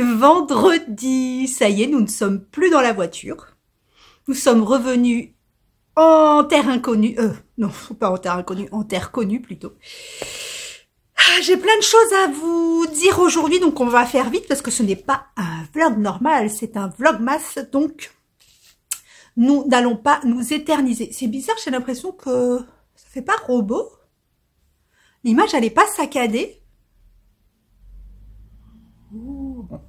Vendredi, ça y est, nous ne sommes plus dans la voiture. Nous sommes revenus en terre inconnue. Non, pas en terre inconnue, en terre connue plutôt. J'ai plein de choses à vous dire aujourd'hui, donc on va faire vite parce que ce n'est pas un vlog normal, c'est un vlogmas, donc nous n'allons pas nous éterniser. C'est bizarre, j'ai l'impression que ça fait pas robot. L'image, elle est pas saccadée. Ouh, bon.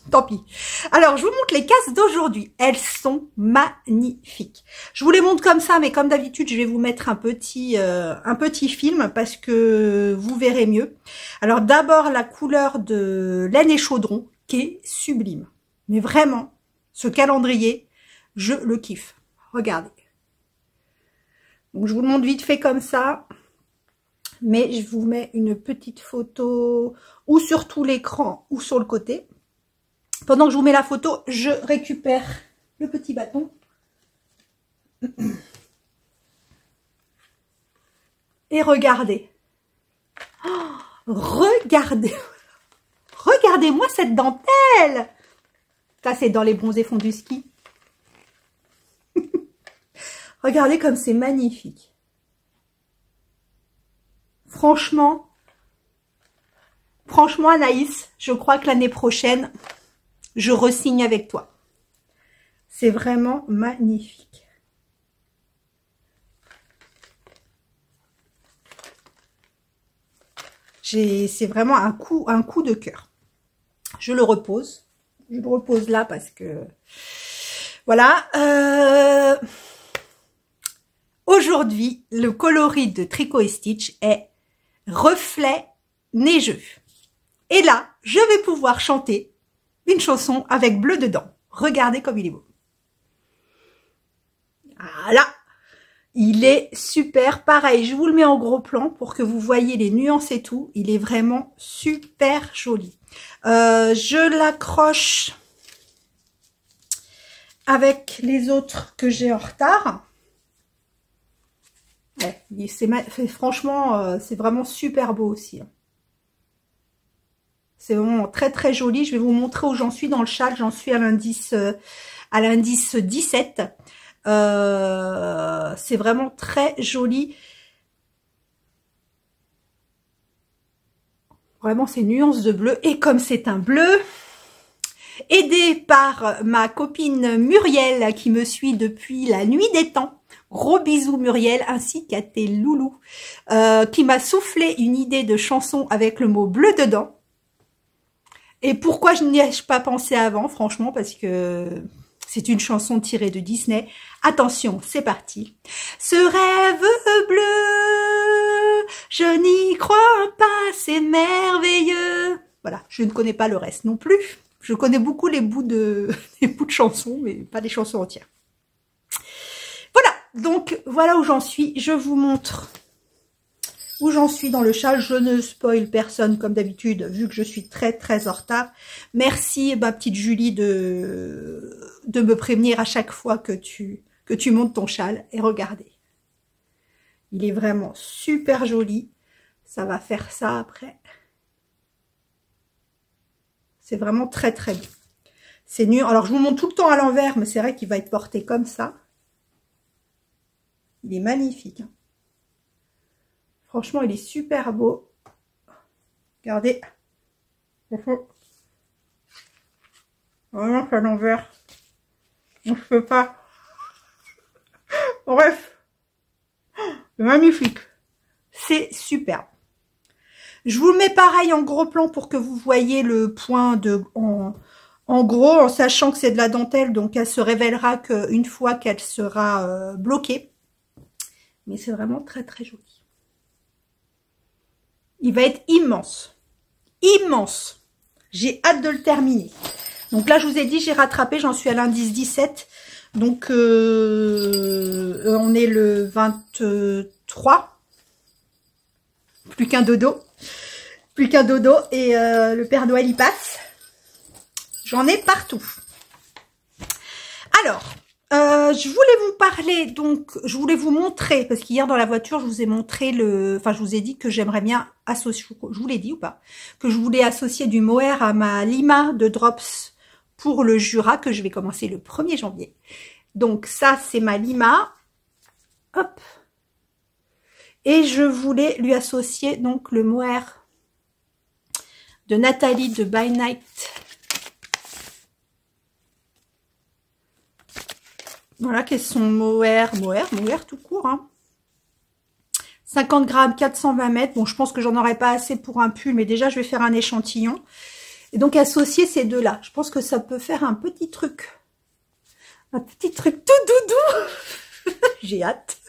Tant pis. Alors, je vous montre les casses d'aujourd'hui. Elles sont magnifiques. Je vous les montre comme ça, mais comme d'habitude, je vais vous mettre un petit film parce que vous verrez mieux. Alors, d'abord, la couleur de laine et chaudron qui est sublime. Mais vraiment, ce calendrier, je le kiffe. Regardez. Donc, je vous le montre vite fait comme ça. Mais je vous mets une petite photo ou sur tout l'écran ou sur le côté. Pendant que je vous mets la photo, je récupère le petit bâton. Et regardez. Oh, regardez. Regardez-moi cette dentelle. Ça, c'est dans les bronzés fonds du ski. Regardez comme c'est magnifique. Franchement, Anaïs, je crois que l'année prochaine, je re-signe avec toi. C'est vraiment magnifique. C'est vraiment un coup de cœur. Je le repose. Je le repose là parce que... Voilà. Aujourd'hui, le coloris de Tricot et Stitch est reflet neigeux. Et là, je vais pouvoir chanter une chanson avec bleu dedans. Regardez comme il est beau. Voilà. Il est super. Pareil, je vous le mets en gros plan pour que vous voyez les nuances et tout. Il est vraiment super joli. Je l'accroche avec les autres que j'ai en retard. Ouais, franchement, c'est vraiment super beau aussi. C'est vraiment très très joli. Je vais vous montrer où j'en suis dans le châle. J'en suis à l'indice 17. C'est vraiment très joli. Vraiment, ces nuances de bleu. Et comme c'est un bleu, aidé par ma copine Muriel qui me suit depuis la nuit des temps. Gros bisous Muriel, ainsi qu'à tes loulous, qui m'a soufflé une idée de chanson avec le mot bleu dedans. Et pourquoi je n'y ai pas pensé avant, franchement, parce que c'est une chanson tirée de Disney. Attention, c'est parti. Ce rêve bleu, je n'y crois pas, c'est merveilleux. Voilà, je ne connais pas le reste non plus. Je connais beaucoup les bouts de chansons, mais pas des chansons entières. Voilà, donc voilà où j'en suis. Je vous montre où j'en suis dans le châle. Je ne spoil personne comme d'habitude, vu que je suis très très en retard. Merci ma petite Julie de me prévenir à chaque fois que tu montes ton châle. Et regardez, il est vraiment super joli. Ça va faire ça après. C'est vraiment très très bien. C'est nu. Alors je vous montre tout le temps à l'envers, mais c'est vrai qu'il va être porté comme ça. Il est magnifique. Franchement, il est super beau. Regardez. Vraiment, c'est à l'envers. Je peux pas. Bref. C'est magnifique. C'est superbe. Je vous le mets pareil en gros plan pour que vous voyez le point en gros, en sachant que c'est de la dentelle, donc elle se révélera qu'une fois qu'elle sera bloquée. Mais c'est vraiment très très joli. Il va être immense. Immense. J'ai hâte de le terminer. Donc là, je vous ai dit, j'ai rattrapé. J'en suis à l'indice 17. Donc, on est le 23. Plus qu'un dodo. Plus qu'un dodo. Et le Père Noël y passe. J'en ai partout. Alors, Je voulais vous parler, donc, je voulais vous montrer, parce qu'hier dans la voiture, je vous ai montré enfin, je vous ai dit que j'aimerais bien associer, je vous l'ai dit ou pas, que je voulais associer du mohair à ma Lima de Drops pour le Jura, que je vais commencer le 1er janvier. Donc, ça, c'est ma Lima. Hop. Et je voulais lui associer, donc, le mohair de Nathalie de By Night. Voilà, qui est son mohair tout court. Hein. 50 grammes, 420 mètres. Bon, je pense que j'en aurai pas assez pour un pull, mais déjà, je vais faire un échantillon. Et donc, associer ces deux-là. Je pense que ça peut faire un petit truc. Un petit truc tout doudou. J'ai hâte.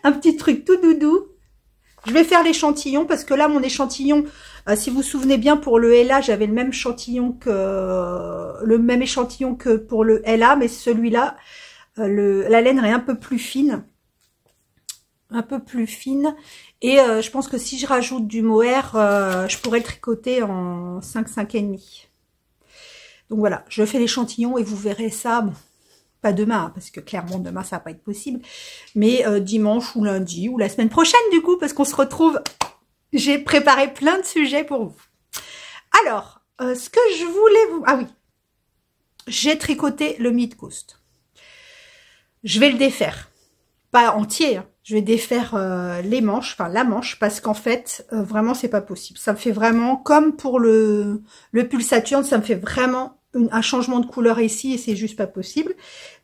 Un petit truc tout doudou. Je vais faire l'échantillon parce que là, mon échantillon, si vous vous souvenez bien, pour le LA, j'avais le même échantillon que pour le LA, mais celui-là, la laine est un peu plus fine. Et je pense que si je rajoute du mohair, je pourrais le tricoter en 5,5,5. Donc voilà, je fais l'échantillon et vous verrez ça, bon, pas demain, hein, parce que clairement demain ça va pas être possible, mais dimanche ou lundi ou la semaine prochaine du coup, parce qu'on se retrouve, j'ai préparé plein de sujets pour vous. Alors, ce que je voulais vous... Ah oui, j'ai tricoté le mid-coast. Je vais le défaire. Pas entier, hein. Je vais défaire les manches, enfin la manche, parce qu'en fait, vraiment, c'est pas possible. Ça me fait vraiment, comme pour le pull Saturne, ça me fait vraiment un changement de couleur ici et c'est juste pas possible.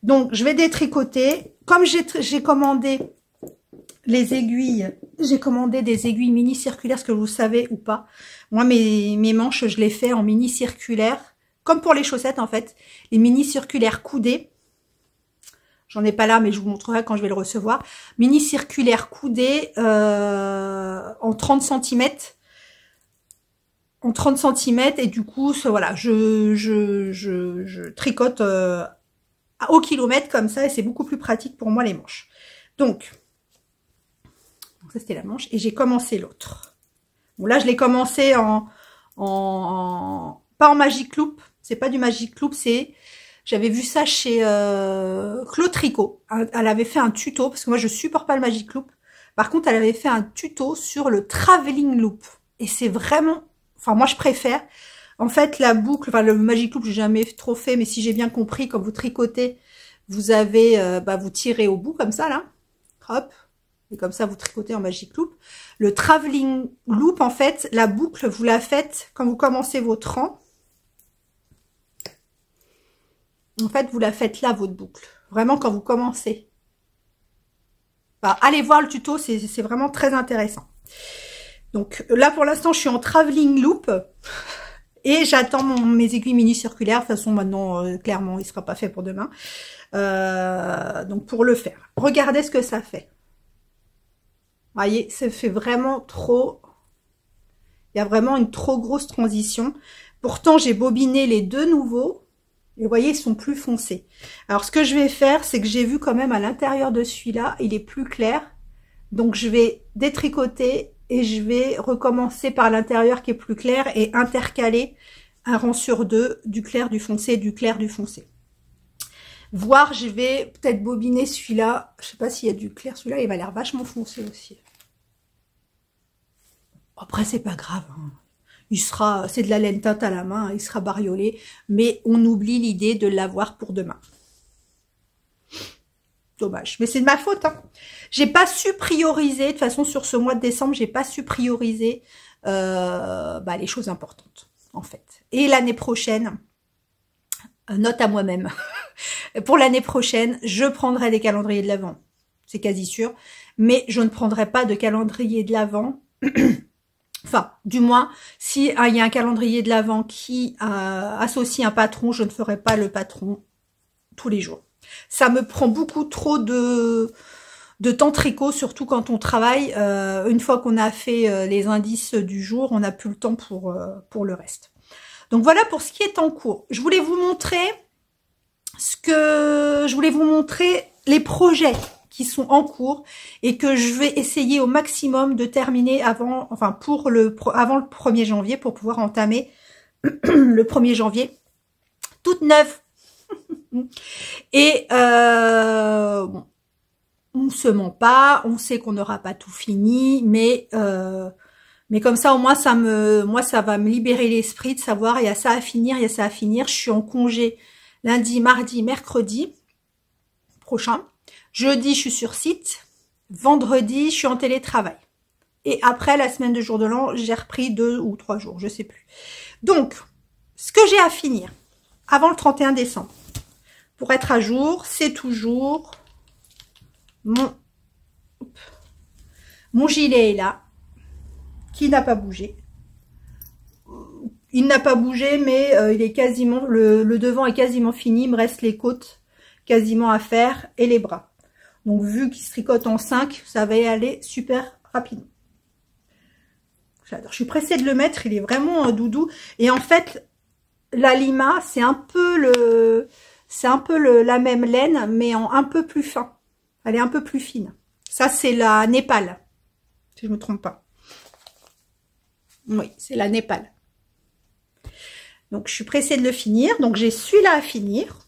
Donc, je vais détricoter. Comme j'ai commandé les aiguilles, j'ai commandé des aiguilles mini circulaires, ce que vous savez ou pas. Moi, mes manches, je les fais en mini circulaire, comme pour les chaussettes en fait, les mini circulaires coudées. J'en ai pas là, mais je vous montrerai quand je vais le recevoir. Mini circulaire coudé en 30 cm. En 30 cm. Et du coup, voilà, je tricote au kilomètre comme ça. Et c'est beaucoup plus pratique pour moi les manches. Donc ça c'était la manche. Et j'ai commencé l'autre. Bon là, je l'ai commencé pas en Magic Loop. C'est pas du Magic Loop, c'est... J'avais vu ça chez Claude Tricot. Elle avait fait un tuto, parce que moi je supporte pas le Magic Loop. Par contre, elle avait fait un tuto sur le Traveling Loop. Et c'est vraiment... Enfin, moi je préfère. En fait, la boucle, enfin le Magic Loop, j'ai jamais trop fait, mais si j'ai bien compris, quand vous tricotez, vous avez... vous tirez au bout, comme ça, là. Hop. Et comme ça, vous tricotez en Magic Loop. Le Traveling Loop, en fait, la boucle, vous la faites quand vous commencez votre rang. En fait, vous la faites là, votre boucle. Vraiment, quand vous commencez. Enfin, allez voir le tuto, c'est vraiment très intéressant. Donc là, pour l'instant, je suis en traveling loop. Et j'attends mes aiguilles mini circulaires. De toute façon, maintenant, clairement, il ne sera pas fait pour demain. Donc, pour le faire. Regardez ce que ça fait. Vous voyez, ça fait vraiment trop... Il y a vraiment une trop grosse transition. Pourtant, j'ai bobiné les deux nouveaux. Et vous voyez, ils sont plus foncés. Alors, ce que je vais faire, c'est que j'ai vu quand même à l'intérieur de celui-là, il est plus clair. Donc, je vais détricoter et je vais recommencer par l'intérieur qui est plus clair et intercaler un rang sur deux du clair, du foncé, du clair, du foncé. Voire, je vais peut-être bobiner celui-là. Je sais pas s'il y a du clair. Celui-là, il va l'air vachement foncé aussi. Après, c'est pas grave, hein. C'est de la laine teinte à la main, il sera bariolé, mais on oublie l'idée de l'avoir pour demain. Dommage, mais c'est de ma faute, hein. J'ai pas su prioriser, de toute façon sur ce mois de décembre, j'ai pas su prioriser les choses importantes, en fait. Et l'année prochaine, note à moi-même, pour l'année prochaine, je prendrai des calendriers de l'Avent, c'est quasi sûr, mais je ne prendrai pas de calendrier de l'Avent. Enfin, du moins, si il y a un calendrier de l'Avent qui associe un patron, je ne ferai pas le patron tous les jours. Ça me prend beaucoup trop de temps tricot, surtout quand on travaille. Une fois qu'on a fait les indices du jour, on n'a plus le temps pour le reste. Donc voilà pour ce qui est en cours. Je voulais vous montrer les projets qui sont en cours et que je vais essayer au maximum de terminer avant le 1er janvier pour pouvoir entamer le 1er janvier toute neuve. Et bon, on se ment pas, on sait qu'on n'aura pas tout fini, mais comme ça au moins ça va me libérer l'esprit de savoir il y a ça à finir, il y a ça à finir. Je suis en congé lundi, mardi, mercredi prochain. Jeudi, je suis sur site. Vendredi, je suis en télétravail. Et après, la semaine de jour de l'an, j'ai repris 2 ou 3 jours, je sais plus. Donc, ce que j'ai à finir avant le 31 décembre, pour être à jour, c'est toujours mon gilet est là, qui n'a pas bougé. Il n'a pas bougé, mais il est quasiment, le devant est quasiment fini. Il me reste les côtes quasiment à faire et les bras. Donc, vu qu'il se tricote en 5, ça va y aller super rapidement. J'adore. Je suis pressée de le mettre. Il est vraiment doudou. Et en fait, la Lima, c'est un peu la même laine, mais en un peu plus fin. Elle est un peu plus fine. Ça, c'est la Népal, si je me trompe pas. Oui, c'est la Népal. Donc, je suis pressée de le finir. Donc, j'ai celui-là à finir.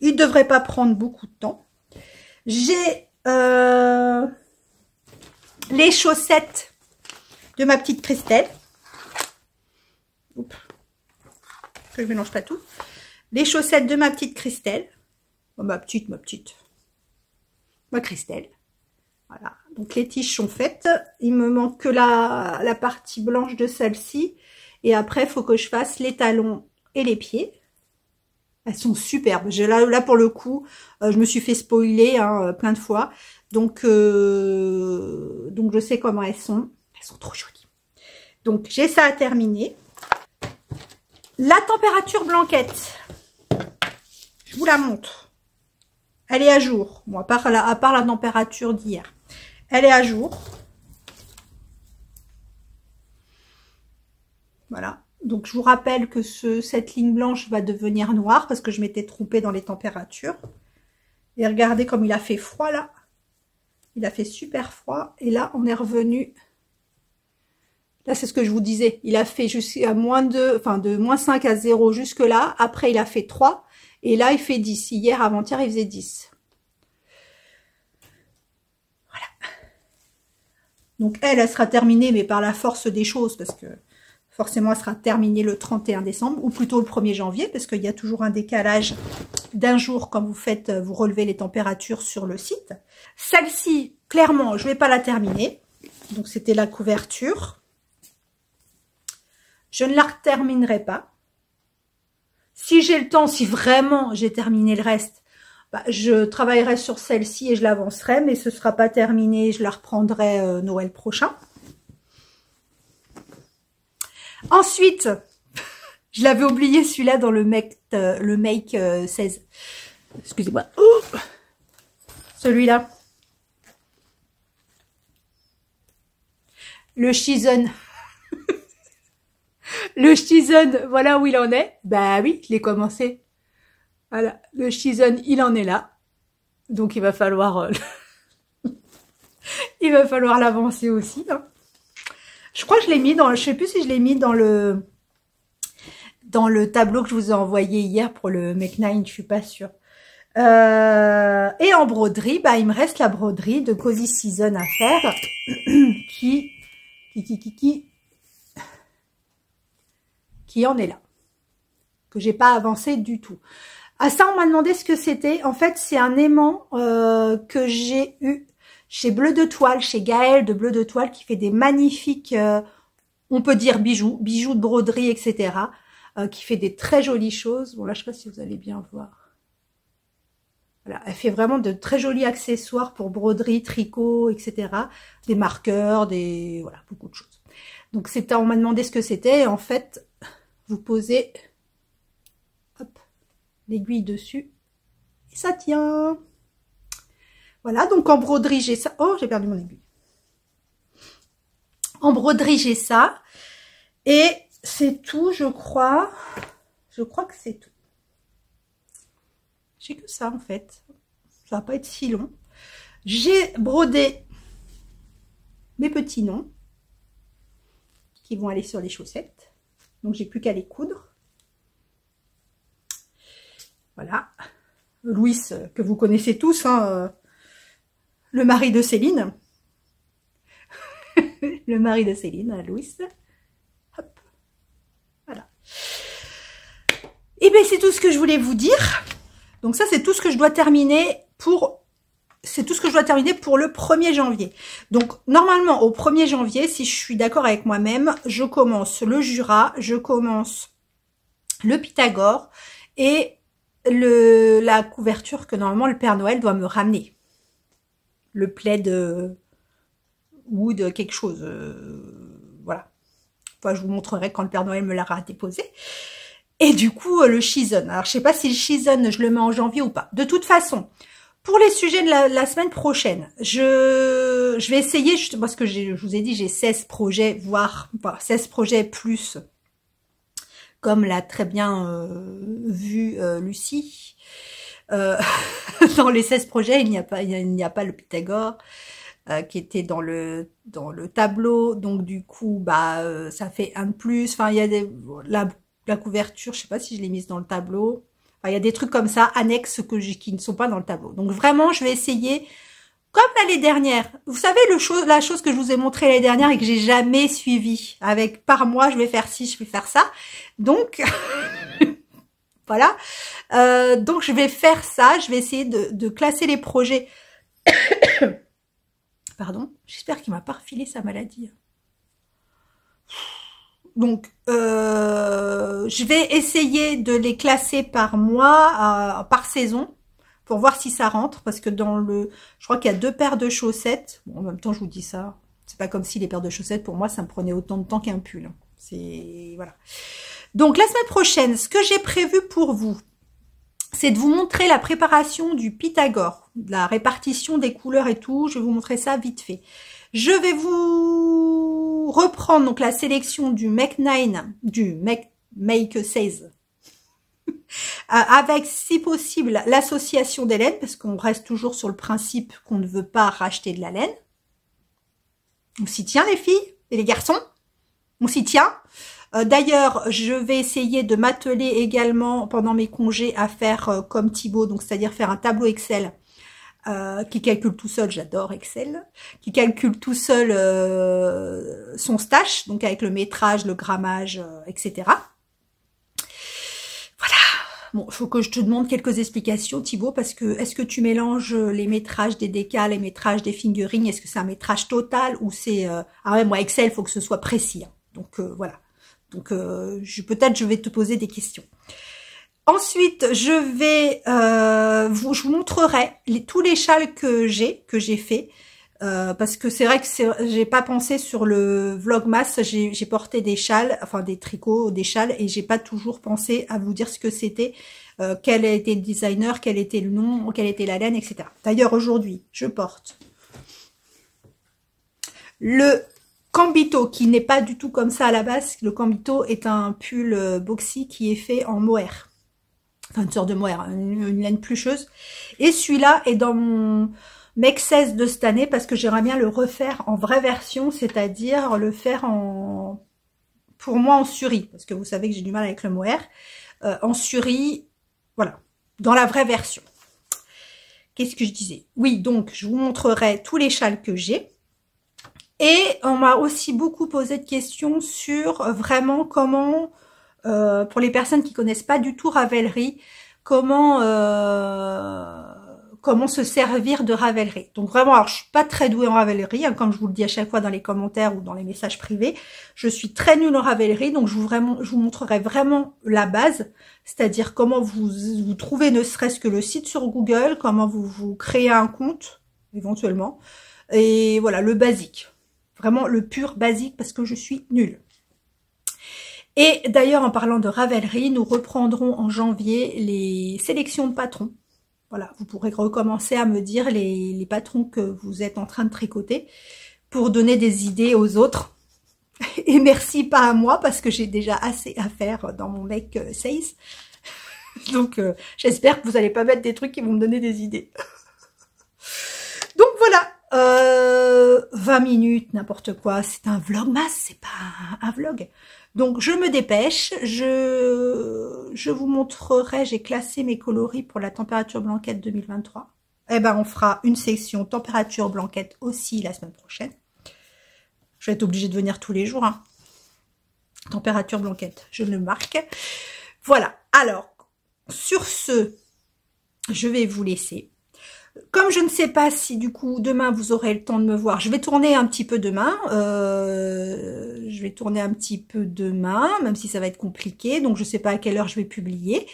Il ne devrait pas prendre beaucoup de temps. J'ai les chaussettes de ma petite Christelle. Oups. Que je mélange pas tout. Les chaussettes de ma petite Christelle. Oh, ma Christelle. Voilà. Donc, les tiges sont faites. Il me manque que la partie blanche de celle-ci. Et après, il faut que je fasse les talons et les pieds. Elles sont superbes. Là pour le coup, je me suis fait spoiler plein de fois. Donc je sais comment elles sont. Elles sont trop jolies. Donc, j'ai ça à terminer. La température blanquette. Je vous la montre. Elle est à jour. Bon, à part la température d'hier. Elle est à jour. Voilà. Donc, je vous rappelle que cette ligne blanche va devenir noire parce que je m'étais trompée dans les températures. Et regardez comme il a fait froid là. Il a fait super froid. Et là, on est revenu. Là, c'est ce que je vous disais. Il a fait jusqu'à de moins 5 à 0 jusque là. Après, il a fait 3. Et là, il fait 10. Hier, avant-hier, il faisait 10. Voilà. Donc, elle sera terminée, mais par la force des choses parce que forcément, elle sera terminée le 31 décembre ou plutôt le 1er janvier parce qu'il y a toujours un décalage d'un jour quand vous relevez les températures sur le site. Celle-ci, clairement, je ne vais pas la terminer. Donc, c'était la couverture. Je ne la terminerai pas. Si j'ai le temps, si vraiment j'ai terminé le reste, bah, je travaillerai sur celle-ci et je l'avancerai, mais ce ne sera pas terminé. Je la reprendrai Noël prochain. Ensuite, je l'avais oublié celui-là dans le make 16. Excusez-moi. Celui-là. Le Shizun. Le Shizun, voilà où il en est. Bah oui, je l'ai commencé. Voilà, le Shizun, il en est là. Donc il va falloir l'avancer aussi. Hein. Je crois que je l'ai mis dans, je sais plus si je l'ai mis dans le tableau que je vous ai envoyé hier pour le Make 9, je suis pas sûre. Et en broderie, bah il me reste la broderie de Cozy Season à faire, qui en est là, que j'ai pas avancé du tout. À ça, on m'a demandé ce que c'était. En fait, c'est un aimant que j'ai eu chez Bleu de Toile, chez Gaëlle de Bleu de Toile, qui fait des magnifiques, on peut dire bijoux de broderie, etc. Qui fait des très jolies choses. Bon, là, je sais pas si vous allez bien voir. Voilà, elle fait vraiment de très jolis accessoires pour broderie, tricot, etc. Des marqueurs, voilà, beaucoup de choses. Donc, on m'a demandé ce que c'était. Et en fait, vous posez, hop, l'aiguille dessus. Et ça tient. Voilà, donc en broderie, j'ai ça. Oh, j'ai perdu mon aiguille. En broderie, j'ai ça. Et c'est tout, je crois. Je crois que c'est tout. J'ai que ça, en fait. Ça va pas être si long. J'ai brodé mes petits noms qui vont aller sur les chaussettes. Donc, j'ai plus qu'à les coudre. Voilà. Louis, que vous connaissez tous, hein, le mari de Céline. Le mari de Céline, Louis. Hop. Voilà. Et bien, c'est tout ce que je voulais vous dire. Donc ça, c'est tout ce que je dois terminer pour... C'est tout ce que je dois terminer pour le 1er janvier. Donc, normalement, au 1er janvier, si je suis d'accord avec moi-même, je commence le Jura, je commence le Pythagore et la couverture que normalement le Père Noël doit me ramener. Le plaid wood, quelque chose. Voilà. Enfin, je vous montrerai quand le Père Noël me l'aura déposé. Et du coup, le Shizun. Alors, je sais pas si le Shizun, je le mets en janvier ou pas. De toute façon, pour les sujets de la semaine prochaine, je vais essayer, parce que je vous ai dit, j'ai 16 projets, voire 16 projets plus, comme l'a très bien vu Lucie. Dans les 16 projets, il n'y a pas le Pythagore qui était dans le tableau, donc du coup, ça fait un de plus. Enfin, il y a la couverture, je sais pas si je l'ai mise dans le tableau. Enfin, il y a des trucs comme ça, annexes qui ne sont pas dans le tableau. Donc vraiment, je vais essayer, comme l'année dernière. Vous savez, la chose que je vous ai montré l'année dernière et que j'ai jamais suivie. Avec par mois, je vais faire ci, je vais faire ça. Donc, voilà. Donc, je vais faire ça. Je vais essayer de classer les projets. Pardon. J'espère qu'il m'a pas refilé sa maladie. Donc, je vais essayer de les classer par mois, par saison, pour voir si ça rentre, parce que je crois qu'il y a 2 paires de chaussettes. Bon, en même temps, je vous dis ça, c'est pas comme si les paires de chaussettes, pour moi, ça me prenait autant de temps qu'un pull. C'est, voilà. Donc, la semaine prochaine, ce que j'ai prévu pour vous, c'est de vous montrer la préparation du Pythagore, la répartition des couleurs et tout. Je vais vous montrer ça vite fait. Je vais vous reprendre donc la sélection du Make 9, du Make 16, avec si possible l'association des laines, parce qu'on reste toujours sur le principe qu'on ne veut pas racheter de la laine. On s'y tient les filles et les garçons, on s'y tient. D'ailleurs, je vais essayer de m'atteler également pendant mes congés à faire comme Thibaut, donc c'est-à-dire faire un tableau Excel qui calcule tout seul, j'adore Excel, qui calcule tout seul son stash, donc avec le métrage, le grammage, etc. Voilà. Bon, il faut que je te demande quelques explications, Thibaut, parce que est-ce que tu mélanges les métrages des décals, les métrages des fingering, est-ce que c'est un métrage total ou c'est... Ah ouais, moi, Excel, il faut que ce soit précis. Hein. Donc, voilà. Donc, peut-être je vais te poser des questions. Ensuite, je vous montrerai tous les châles que j'ai fait, parce que c'est vrai que j'ai pas pensé sur le Vlogmas, j'ai porté des châles, enfin des tricots, des châles, et j'ai pas toujours pensé à vous dire ce que c'était, quel était le designer, quel était le nom, quelle était la laine, etc. D'ailleurs, aujourd'hui, je porte le Cambito, qui n'est pas du tout comme ça à la base. Le Cambito est un pull boxy qui est fait en mohair. Enfin, une sorte de mohair, une laine plucheuse. Et celui-là est dans mon Make 16 de cette année parce que j'aimerais bien le refaire en vraie version, c'est-à-dire le faire pour moi en suri, parce que vous savez que j'ai du mal avec le mohair. En suri, voilà, dans la vraie version. Qu'est-ce que je disais? Oui, donc je vous montrerai tous les châles que j'ai. Et on m'a aussi beaucoup posé de questions sur vraiment comment... pour les personnes qui connaissent pas du tout Ravelry, comment se servir de Ravelry. Donc vraiment, alors je suis pas très douée en Ravelry, hein, comme je vous le dis à chaque fois dans les commentaires ou dans les messages privés. Je suis très nulle en Ravelry, donc je vous montrerai vraiment la base, c'est-à-dire comment vous trouvez ne serait-ce que le site sur Google, comment vous créez un compte, éventuellement, et voilà, le basique. Vraiment le pur basique, parce que je suis nulle. Et d'ailleurs, en parlant de Ravelry, nous reprendrons en janvier les sélections de patrons. Voilà, vous pourrez recommencer à me dire les patrons que vous êtes en train de tricoter pour donner des idées aux autres. Et merci pas à moi, parce que j'ai déjà assez à faire dans mon Make 16. Donc, j'espère que vous n'allez pas mettre des trucs qui vont me donner des idées. Donc voilà, 20 minutes, n'importe quoi. C'est un vlogmas, c'est pas un vlog. Donc, je me dépêche. Je vous montrerai, j'ai classé mes coloris pour la température blanquette 2023. Eh ben, on fera une section température blanquette aussi la semaine prochaine. Je vais être obligée de venir tous les jours, hein. Température blanquette, je le marque. Voilà. Alors, sur ce, je vais vous laisser. Comme je ne sais pas si du coup demain vous aurez le temps de me voir, je vais tourner un petit peu demain. Même si ça va être compliqué. Donc je ne sais pas à quelle heure je vais publier.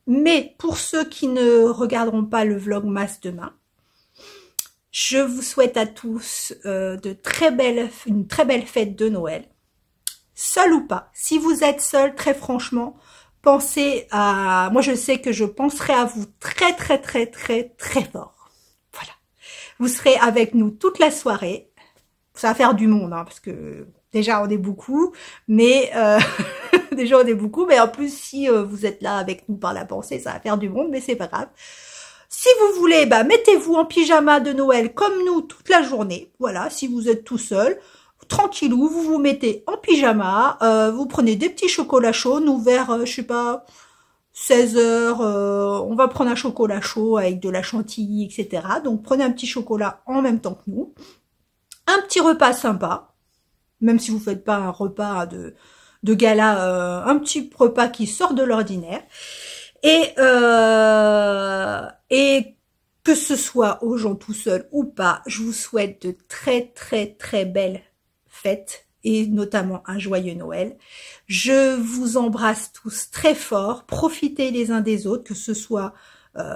Mais pour ceux qui ne regarderont pas le vlogmas demain, je vous souhaite à tous une très belle fête de Noël. Seul ou pas. Si vous êtes seul, très franchement, pensez à... Moi, je sais que je penserai à vous très fort. Voilà. Vous serez avec nous toute la soirée. Ça va faire du monde, hein, parce que déjà, on est beaucoup. Mais déjà, on est beaucoup. Mais en plus, si vous êtes là avec nous par la pensée, ça va faire du monde, mais c'est pas grave. Si vous voulez, bah, mettez-vous en pyjama de Noël comme nous toute la journée. Voilà, si vous êtes tout seul. Tranquillou, vous vous mettez en pyjama, vous prenez des petits chocolats chauds, nous vers, je sais pas, 16 heures, on va prendre un chocolat chaud avec de la chantilly, etc. Donc prenez un petit chocolat en même temps que nous. Un petit repas sympa, même si vous faites pas un repas de gala, un petit repas qui sort de l'ordinaire. Et que ce soit aux gens tout seuls ou pas, je vous souhaite de très belles fêtes et notamment un joyeux Noël. Je vous embrasse tous très fort. Profitez les uns des autres, que ce soit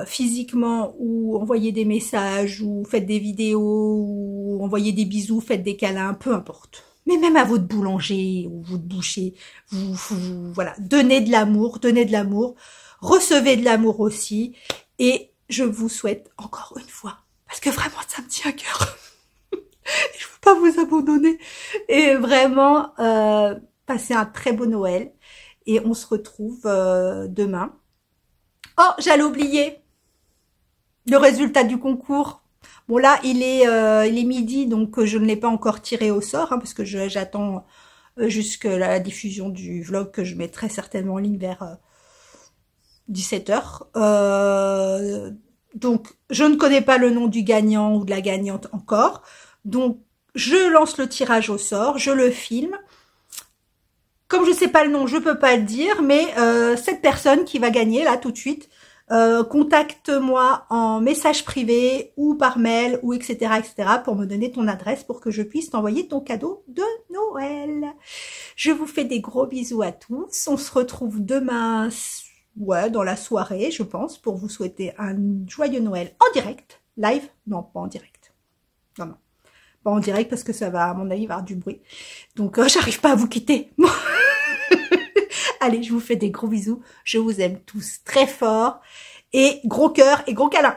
physiquement ou envoyez des messages ou faites des vidéos ou envoyez des bisous, faites des câlins, peu importe. Mais même à votre boulanger ou votre boucher, voilà, donnez de l'amour, recevez de l'amour aussi et je vous souhaite encore une fois, parce que vraiment ça me tient à cœur, je veux pas vous abandonner, et vraiment passez un très beau Noël, et on se retrouve demain. Oh, j'allais oublier le résultat du concours. Bon là, il est midi, donc je ne l'ai pas encore tiré au sort, hein, parce que j'attends jusqu'à la diffusion du vlog que je mettrai certainement en ligne vers 17h. Donc, je ne connais pas le nom du gagnant ou de la gagnante encore. Donc, je lance le tirage au sort, je le filme. Comme je ne sais pas le nom, je peux pas le dire, mais cette personne qui va gagner, là, tout de suite, contacte-moi en message privé ou par mail ou etc. pour me donner ton adresse pour que je puisse t'envoyer ton cadeau de Noël. Je vous fais des gros bisous à tous. On se retrouve demain... Ouais, dans la soirée, je pense, pour vous souhaiter un joyeux Noël en direct. Live? Non, pas en direct. Non. Pas en direct parce que ça va, à mon avis, avoir du bruit. Donc, j'arrive pas à vous quitter. Allez, je vous fais des gros bisous. Je vous aime tous très fort. Et gros cœur et gros câlin.